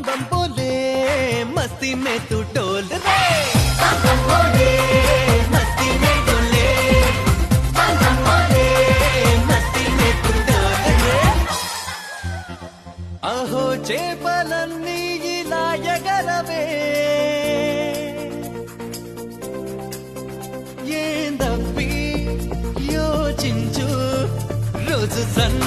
बम बोले मस्ती में तू डोल रे बम बम बोले मस्ती में डोले बम बम बोले मस्ती में तू डोल रे अहो చేపలన్నీ ఇలా ఎగరవే ఏందప్పి యోచించు రోజు సన్